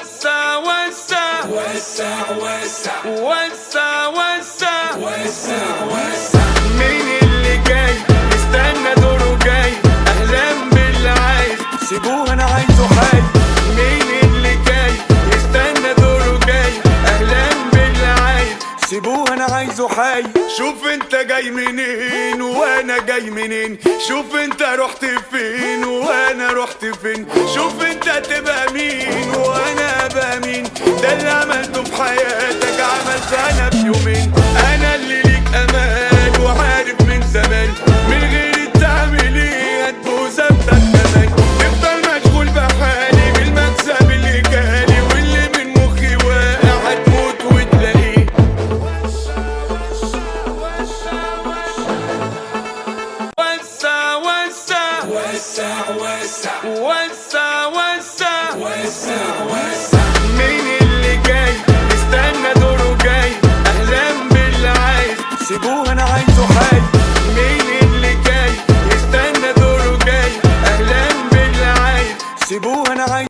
وسع وسع وسع وسع وسع وسع وسع وسع. مين اللي جاي استنى دوره جاي؟ اهلا باللي عايز سيبوه انا عايزه حي. مين اللي جاي استنى دوره جاي؟ اهلا باللي عايز سيبوه انا عايزه حي. شوف انت جاي منين وانا جاي منين، شوف انت رحت فين وانا رحت فين، شوف انت تبقى مين وانا ابقى مين. ده اللي عملته في حياتك عملت انا في يومين. انا اللي ليك امان وعارف من زمان، من غير تعمل ايه هتبوظ ابدك كمان. تفضل مشغول بحالي بالمكسب اللي جالي، واللي من مخي واقع هتموت وتلاقيه. وسع وسع وسع وسع وسع وسع وسع وسع. مين اللي جاي استنى دوره جاي؟ اهلا باللي عايز سيبوه انا عايزه حي.